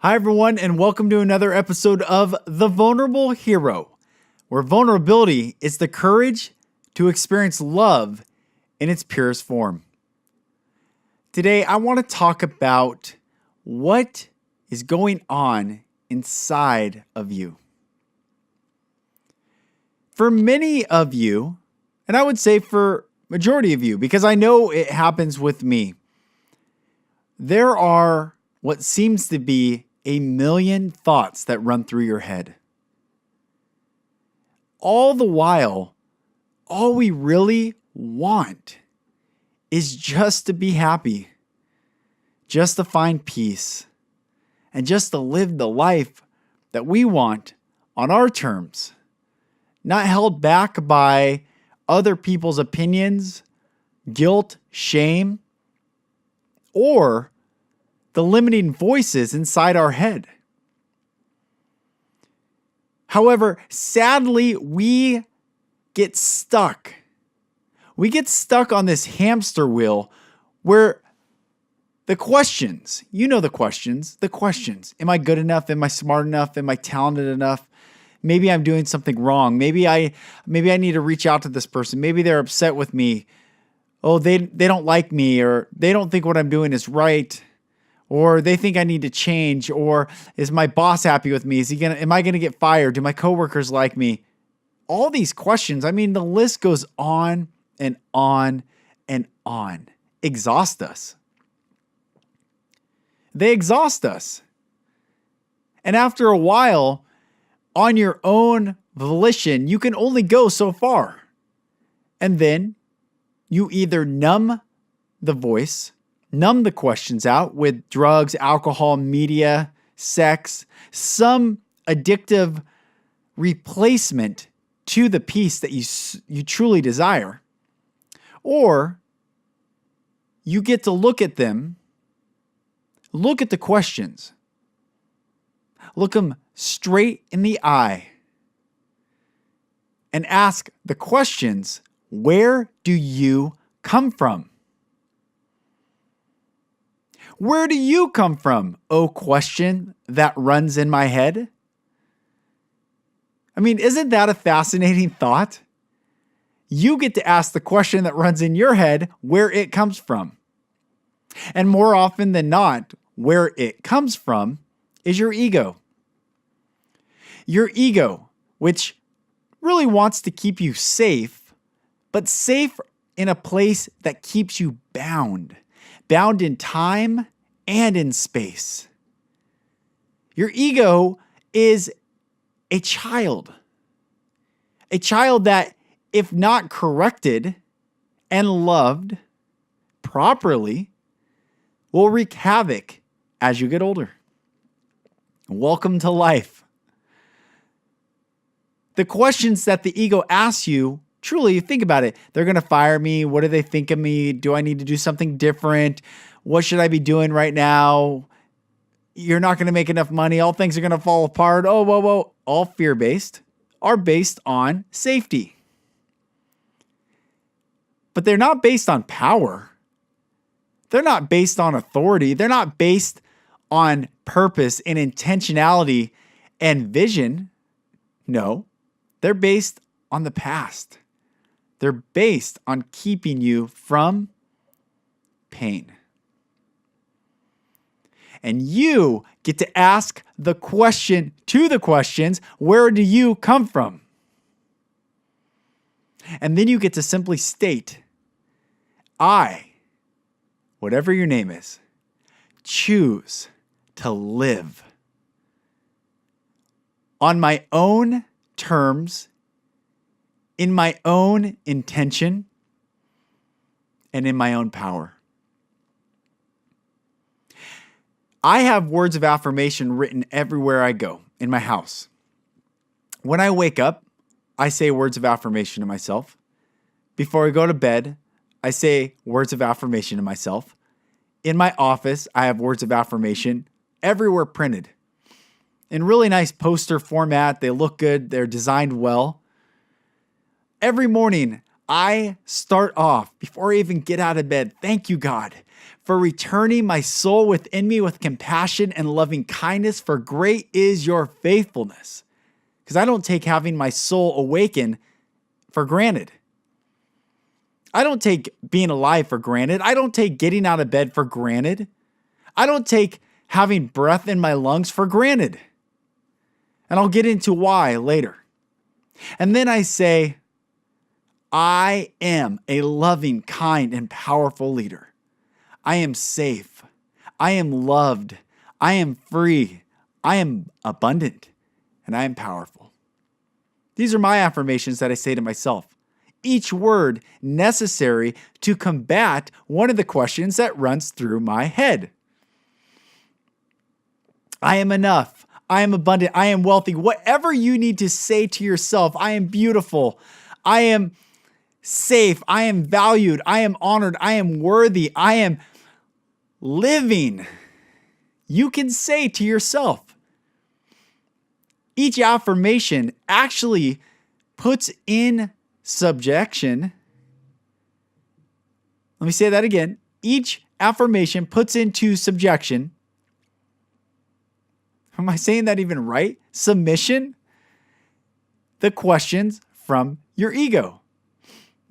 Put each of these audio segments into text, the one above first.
Hi, everyone, and welcome to another episode of The Vulnerable Hero, where vulnerability is the courage to experience love in its purest form. Today, I want to talk about what is going on inside of you. For many of you, and I would say for majority of you, because I know it happens with me, there are what seems to be a million thoughts that run through your head. All the while, all we really want is just to be happy, just to find peace, and just to live the life that we want on our terms, not held back by other people's opinions, guilt, shame, or the limiting voices inside our head. However, sadly, we get stuck. We get stuck on this hamster wheel where the questions, the questions. Am I good enough? Am I smart enough? Am I talented enough? Maybe I'm doing something wrong. Maybe I need to reach out to this person. Maybe they're upset with me. Oh, they don't like me, or they don't think what I'm doing is right. Or they think I need to change, or is my boss happy with me? Am I gonna get fired? Do my coworkers like me? All these questions, the list goes on and on and on. Exhaust us. They exhaust us. And after a while, on your own volition, you can only go so far. And then you either numb the voice, numb the questions out with drugs, alcohol, media, sex, some addictive replacement to the peace that you truly desire. Or you get to look at them, look at the questions, look them straight in the eye, and ask the questions, where do you come from? Where do you come from, oh question that runs in my head? Isn't that a fascinating thought? You get to ask the question that runs in your head where it comes from. And more often than not, where it comes from is your ego. Your ego, which really wants to keep you safe, but safe in a place that keeps you bound in time and in space. Your ego is a child that, if not corrected and loved properly, will wreak havoc as you get older. Welcome to life. The questions that the ego asks you, truly, think about it. They're going to fire me. What do they think of me? Do I need to do something different? What should I be doing right now? You're not going to make enough money. All things are going to fall apart. Oh, whoa. All fear-based are based on safety. But they're not based on power. They're not based on authority. They're not based on purpose and intentionality and vision. No, they're based on the past. They're based on keeping you from pain. And you get to ask the question to the questions, where do you come from? And then you get to simply state, I, whatever your name is, choose to live on my own terms, in my own intention, and in my own power. I have words of affirmation written everywhere I go in my house. When I wake up, I say words of affirmation to myself. Before I go to bed, I say words of affirmation to myself. In my office, I have words of affirmation everywhere printed. In really nice poster format, they look good, they're designed well. Every morning, I start off, before I even get out of bed, thank you, God, for returning my soul within me with compassion and loving kindness, for great is your faithfulness. Because I don't take having my soul awaken for granted. I don't take being alive for granted. I don't take getting out of bed for granted. I don't take having breath in my lungs for granted. And I'll get into why later. And then I say, I am a loving, kind, and powerful leader. I am safe. I am loved. I am free. I am abundant. And I am powerful. These are my affirmations that I say to myself. Each word necessary to combat one of the questions that runs through my head. I am enough. I am abundant. I am wealthy. Whatever you need to say to yourself, I am beautiful. I am safe. I am valued. I am honored. I am worthy. I am living. You can say to yourself. Each affirmation actually puts in subjection. Let me say that again. Each affirmation puts into subjection. Am I saying that even right? Submission. The questions from your ego.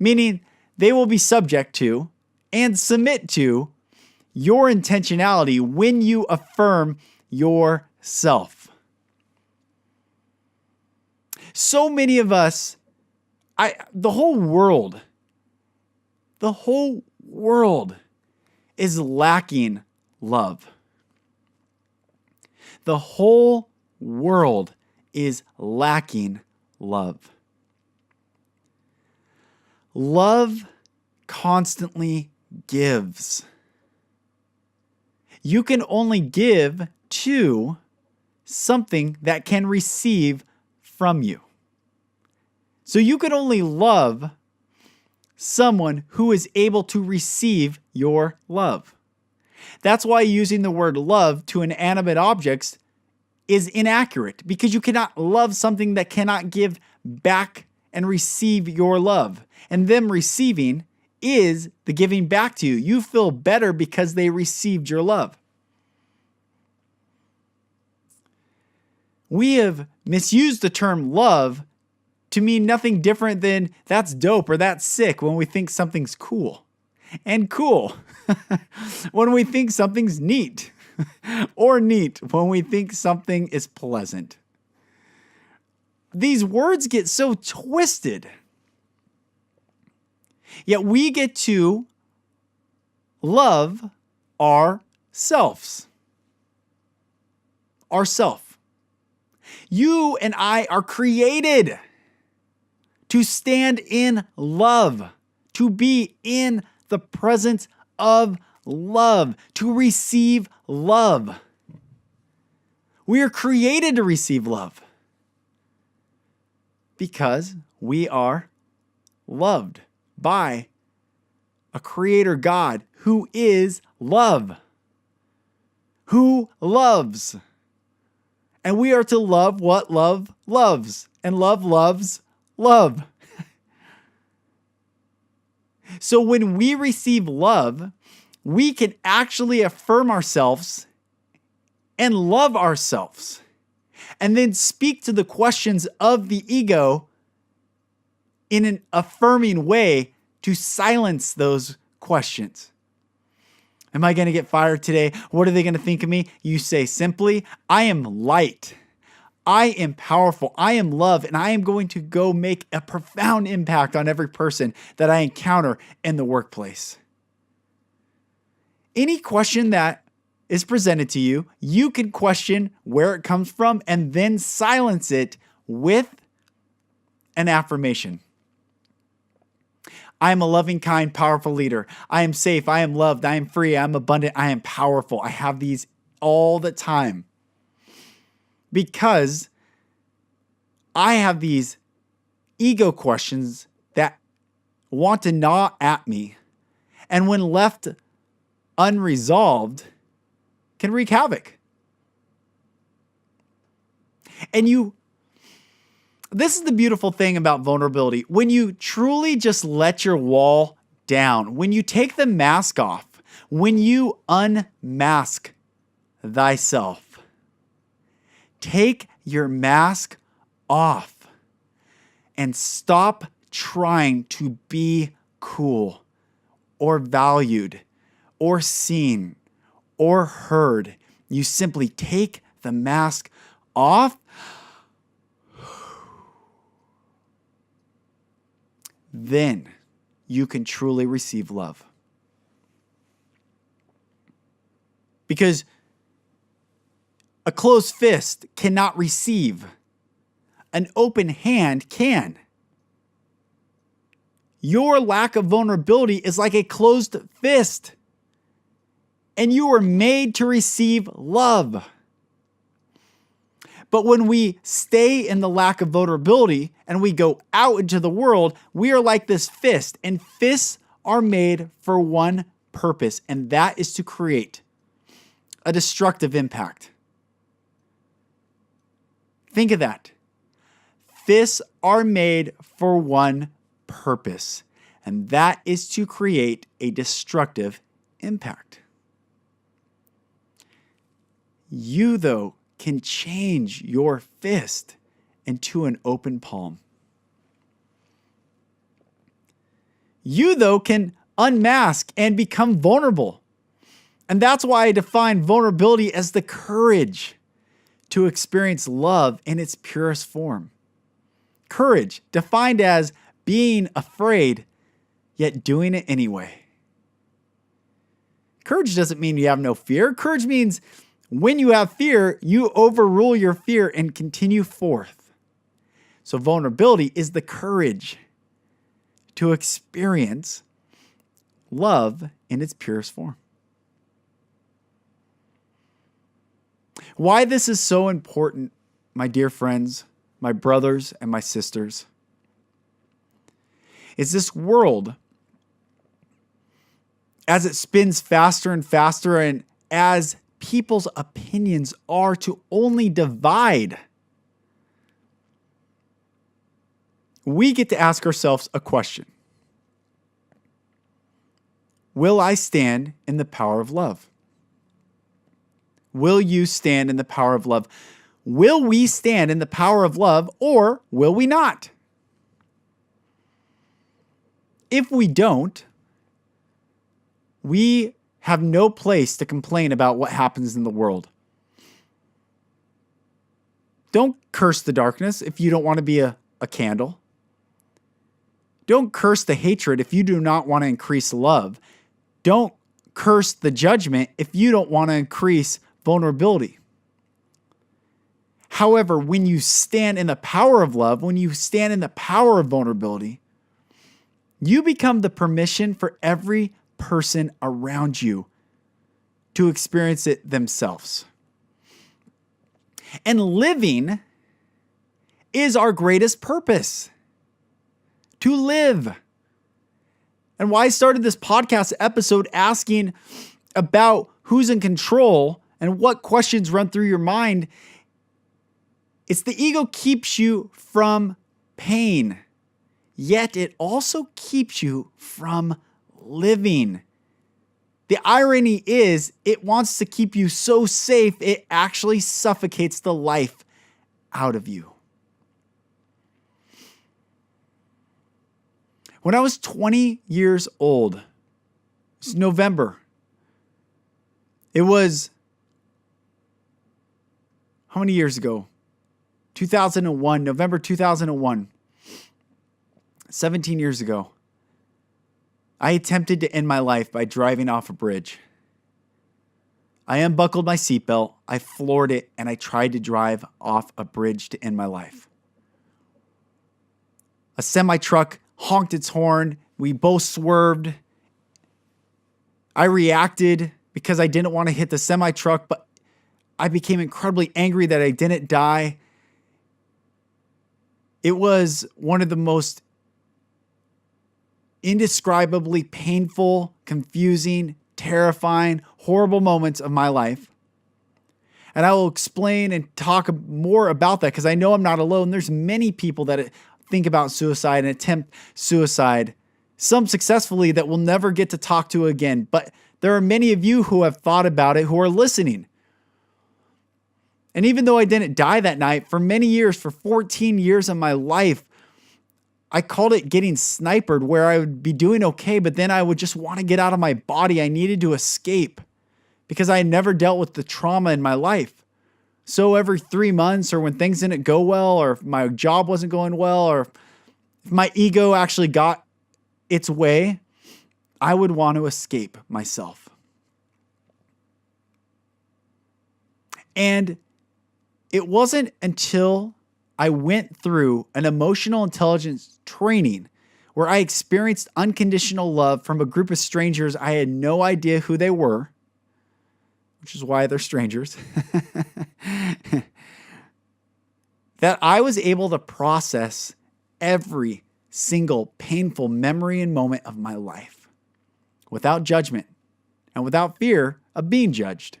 Meaning they will be subject to and submit to your intentionality when you affirm yourself. So many of us, the whole world is lacking love. The whole world is lacking love. Love constantly gives. You can only give to something that can receive from you. So you can only love someone who is able to receive your love. That's why using the word love to inanimate objects is inaccurate, because you cannot love something that cannot give back and receive your love. And them receiving is the giving back to you. You feel better because they received your love. We have misused the term love to mean nothing different than that's dope or that's sick when we think something's cool. And cool when we think something's neat. Or neat when we think something is pleasant. These words get so twisted. Yet we get to love ourselves. Ourself. You and I are created to stand in love, to be in the presence of love, to receive love. We are created to receive love because we are loved by a creator God who is love, who loves. And we are to love what love loves, and love loves love. So when we receive love, we can actually affirm ourselves and love ourselves, and then speak to the questions of the ego in an affirming way to silence those questions. Am I going to get fired today? What are they going to think of me? You say simply, I am light. I am powerful. I am love. And I am going to go make a profound impact on every person that I encounter in the workplace. Any question that is presented to you, you can question where it comes from and then silence it with an affirmation. I am a loving, kind, powerful leader. I am safe. I am loved. I am free. I am abundant. I am powerful. I have these all the time because I have these ego questions that want to gnaw at me, and when left unresolved, can wreak havoc. And this is the beautiful thing about vulnerability. When you truly just let your wall down, when you take the mask off, When you unmask thyself, take your mask off and stop trying to be cool or valued or seen or heard. You simply take the mask off. Then you can truly receive love. Because a closed fist cannot receive. An open hand can. Your lack of vulnerability is like a closed fist. And you were made to receive love. But when we stay in the lack of vulnerability and we go out into the world, we are like this fist. And fists are made for one purpose, and that is to create a destructive impact. Think of that. Fists are made for one purpose, and that is to create a destructive impact. You, though, can change your fist into an open palm. You, though, can unmask and become vulnerable. And that's why I define vulnerability as the courage to experience love in its purest form. Courage, defined as being afraid, yet doing it anyway. Courage doesn't mean you have no fear. Courage means when you have fear, you overrule your fear and continue forth. So vulnerability is the courage to experience love in its purest form. Why this is so important, my dear friends, my brothers and my sisters, is this world, as it spins faster and faster, and as people's opinions are to only divide, we get to ask ourselves a question. Will I stand in the power of love? Will you stand in the power of love? Will we stand in the power of love, or will we not? If we don't, we have no place to complain about what happens in the world. Don't curse the darkness if you don't want to be a candle. Don't curse the hatred if you do not want to increase love. Don't curse the judgment if you don't want to increase vulnerability. However, when you stand in the power of love, when you stand in the power of vulnerability, you become the permission for every person around you to experience it themselves. And living is our greatest purpose. To live. And why I started this podcast episode asking about who's in control and what questions run through your mind. It's the ego keeps you from pain, yet it also keeps you from living. The irony is it wants to keep you so safe, it actually suffocates the life out of you. When I was 20 years old, it was November. It was, how many years ago? 2001, November 2001. 17 years ago. I attempted to end my life by driving off a bridge. I unbuckled my seatbelt, I floored it, and I tried to drive off a bridge to end my life. A semi-truck honked its horn. We both swerved. I reacted because I didn't want to hit the semi-truck, but I became incredibly angry that I didn't die. It was one of the most indescribably painful, confusing, terrifying, horrible moments of my life. And I will explain and talk more about that because I know I'm not alone. There's many people that think about suicide and attempt suicide some successfully that we'll never get to talk to again. But there are many of you who have thought about it, who are listening. And even though I didn't die that night, for many years, for 14 years of my life, I called it getting snipered, where I would be doing okay, but then I would just want to get out of my body. I needed to escape because I had never dealt with the trauma in my life. So every 3 months, or when things didn't go well, or if my job wasn't going well, or if my ego actually got its way, I would want to escape myself. And it wasn't until I went through an emotional intelligence training where I experienced unconditional love from a group of strangers. I had no idea who they were, which is why they're strangers, that I was able to process every single painful memory and moment of my life without judgment and without fear of being judged.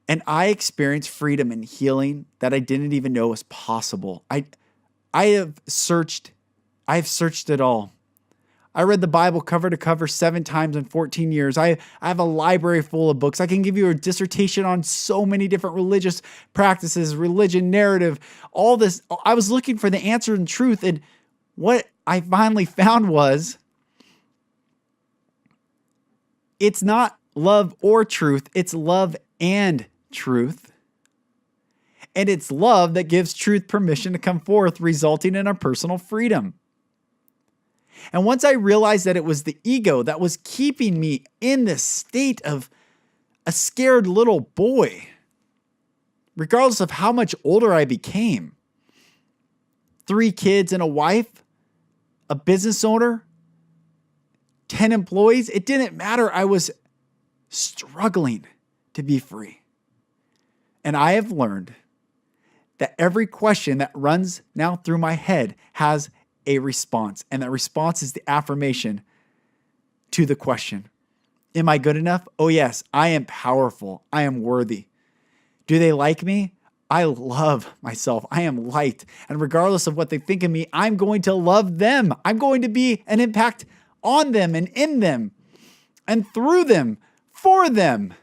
And I experienced freedom and healing that I didn't even know was possible. I have searched it all. I read the Bible cover to cover 7 times in 14 years. I have a library full of books. I can give you a dissertation on so many different religious practices, religion, narrative, all this. I was looking for the answer and truth. And what I finally found was, it's not love or truth. It's love and truth. And it's love that gives truth permission to come forth, resulting in our personal freedom. And once I realized that it was the ego that was keeping me in this state of a scared little boy, regardless of how much older I became, 3 kids and a wife, a business owner, 10 employees, it didn't matter. I was struggling to be free. And I have learned that every question that runs now through my head has a response. And that response is the affirmation to the question. Am I good enough? Oh yes, I am powerful. I am worthy. Do they like me? I love myself. I am liked. And regardless of what they think of me, I'm going to love them. I'm going to be an impact on them and in them and through them, for them.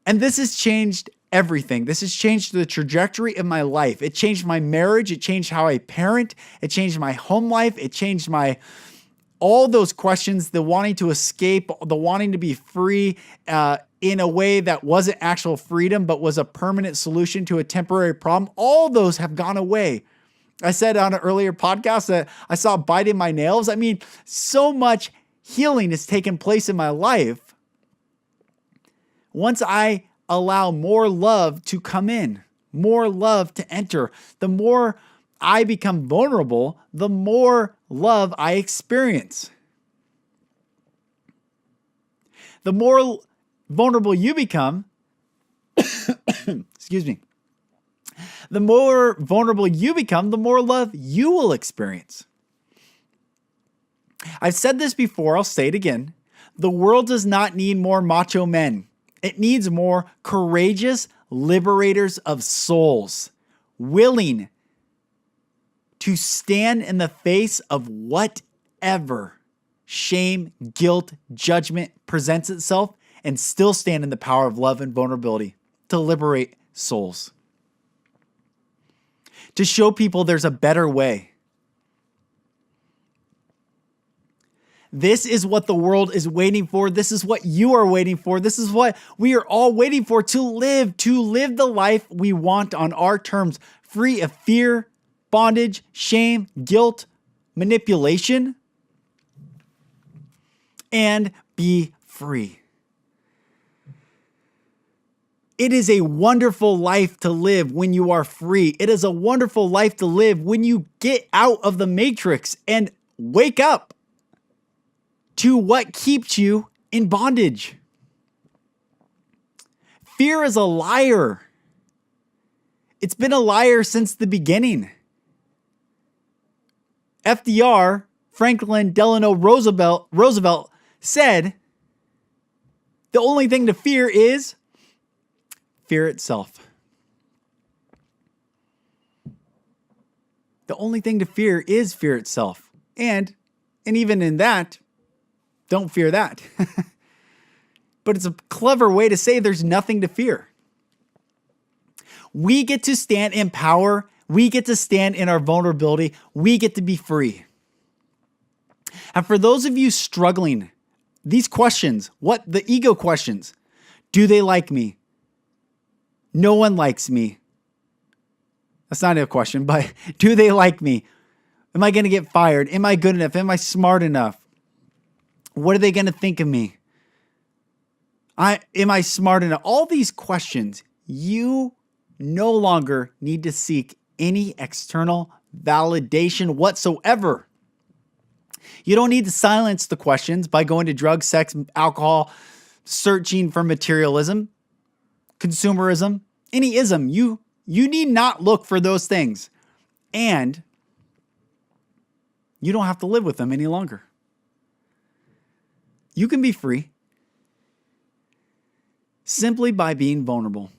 And this has changed everything. This has changed the trajectory of my life. It changed my marriage. It changed how I parent. It changed my home life. It changed all those questions, the wanting to escape, the wanting to be free in a way that wasn't actual freedom, but was a permanent solution to a temporary problem. All those have gone away. I said on an earlier podcast that I saw biting my nails. I mean, so much healing has taken place in my life. Once I allow more love to come in, more love to enter, the more I become vulnerable, the more love I experience. The more vulnerable you become, excuse me, the more vulnerable you become, the more love you will experience. I've said this before, I'll say it again. The world does not need more macho men. It needs more courageous liberators of souls, willing to stand in the face of whatever shame, guilt, judgment presents itself and still stand in the power of love and vulnerability to liberate souls. To show people there's a better way. This is what the world is waiting for. This is what you are waiting for. This is what we are all waiting for, to live the life we want on our terms, free of fear, bondage, shame, guilt, manipulation, and be free. It is a wonderful life to live when you are free. It is a wonderful life to live when you get out of the matrix and wake up to what keeps you in bondage. Fear is a liar. It's been a liar since the beginning. FDR, Franklin Delano Roosevelt said, the only thing to fear is fear itself. The only thing to fear is fear itself. And even in that, don't fear that. But it's a clever way to say there's nothing to fear. We get to stand in power. We get to stand in our vulnerability. We get to be free. And for those of you struggling, these questions, what the ego questions, do they like me? No one likes me. That's not a question, but do they like me? Am I going to get fired? Am I good enough? Am I smart enough? What are they going to think of me? Am I smart enough? All these questions, you no longer need to seek any external validation whatsoever. You don't need to silence the questions by going to drugs, sex, alcohol, searching for materialism, consumerism, any ism. You need not look for those things. And you don't have to live with them any longer. You can be free simply by being vulnerable.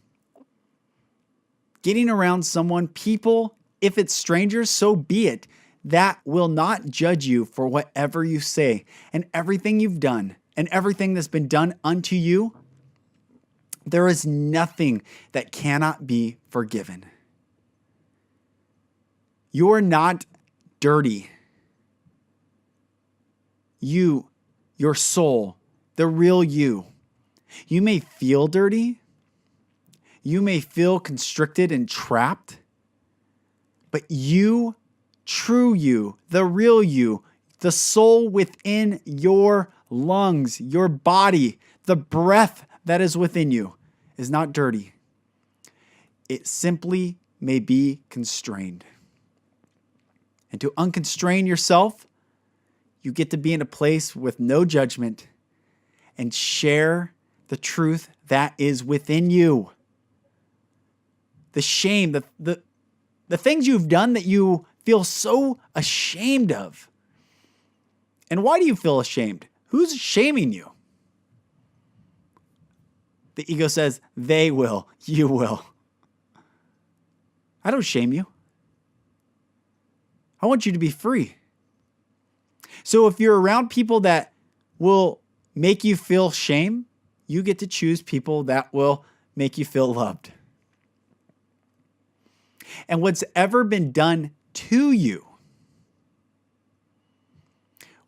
Getting around someone, people, if it's strangers, so be it, that will not judge you for whatever you say and everything you've done and everything that's been done unto you. There is nothing that cannot be forgiven. You're not dirty. Your soul, the real you. You may feel dirty. You may feel constricted and trapped. But you, true you, the real you, the soul within your lungs, your body, the breath that is within you is not dirty. It simply may be constrained. And to unconstrain yourself, you get to be in a place with no judgment and share the truth that is within you. The shame, the things you've done that you feel so ashamed of. And why do you feel ashamed? Who's shaming you? The ego says, they will, you will. I don't shame you. I want you to be free. So if you're around people that will make you feel shame, you get to choose people that will make you feel loved. And what's ever been done to you,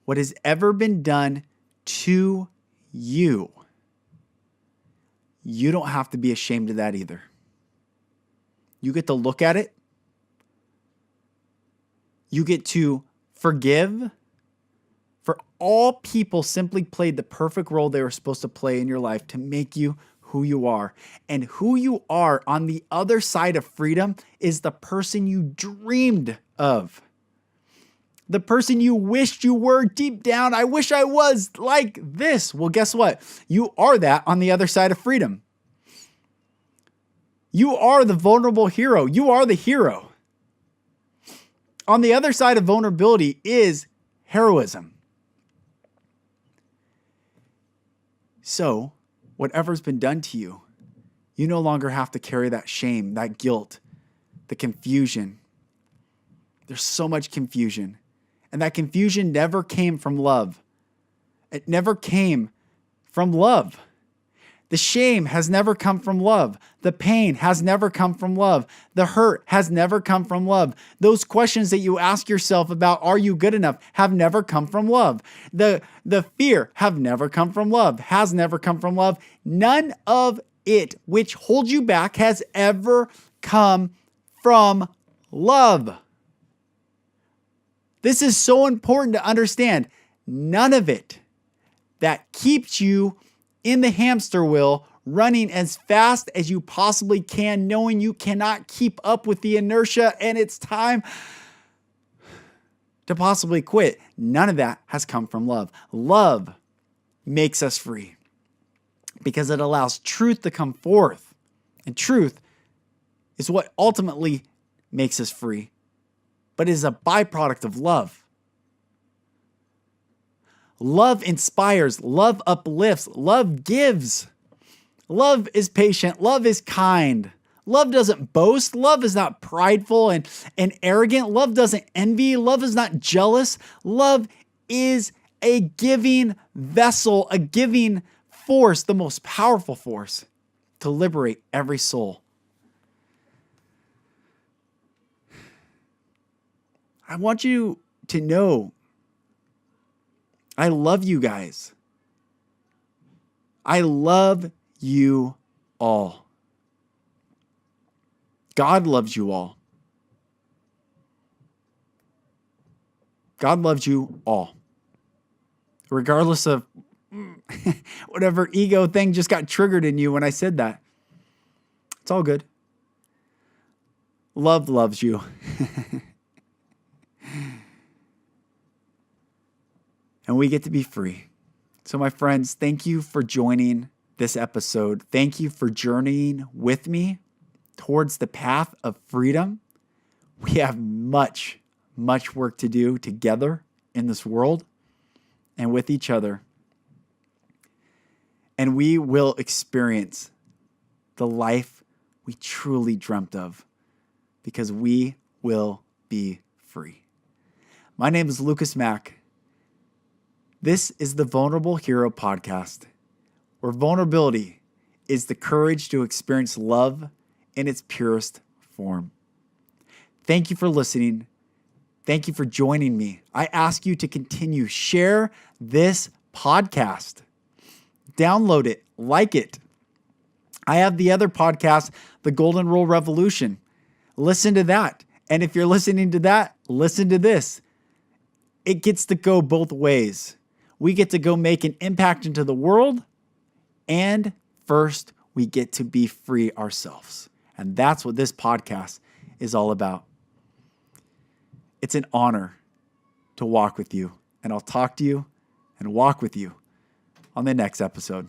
what has ever been done to you, you don't have to be ashamed of that either. You get to look at it. You get to forgive. For all people simply played the perfect role they were supposed to play in your life to make you who you are. And who you are on the other side of freedom is the person you dreamed of. The person you wished you were deep down. I wish I was like this. Well, guess what? You are that on the other side of freedom. You are the vulnerable hero. You are the hero. On the other side of vulnerability is heroism. So, whatever's been done to you, you no longer have to carry that shame, that guilt, the confusion. There's so much confusion. And that confusion never came from love. It never came from love. The shame has never come from love. The pain has never come from love. The hurt has never come from love. Those questions that you ask yourself about, are you good enough, have never come from love. The fear have never come from love, has never come from love. None of it which holds you back has ever come from love. This is so important to understand. None of it that keeps you in the hamster wheel, running as fast as you possibly can, knowing you cannot keep up with the inertia and it's time to possibly quit. None of that has come from love. Love makes us free because it allows truth to come forth. And truth is what ultimately makes us free, but is a byproduct of love. Love inspires, love uplifts, love gives. Love is patient, love is kind, Love doesn't boast. Love is not prideful and arrogant. Love doesn't envy. Love is not jealous. Love is a giving vessel, a giving force, the most powerful force to liberate every soul. I want you to know I love you guys. I love you all. God loves you all. God loves you all. Regardless of whatever ego thing just got triggered in you when I said that. It's all good. Love loves you. And we get to be free. So my friends, thank you for joining this episode. Thank you for journeying with me towards the path of freedom. We have much, much work to do together in this world and with each other. And we will experience the life we truly dreamt of because we will be free. My name is Lucas Mack. This is the Vulnerable Hero Podcast, where vulnerability is the courage to experience love in its purest form. Thank you for listening. Thank you for joining me. I ask you to continue. Share this podcast. Download it. Like it. I have the other podcast, The Golden Rule Revolution. Listen to that. And if you're listening to that, listen to this. It gets to go both ways. We get to go make an impact into the world. And first, we get to be free ourselves. And that's what this podcast is all about. It's an honor to walk with you. And I'll talk to you and walk with you on the next episode.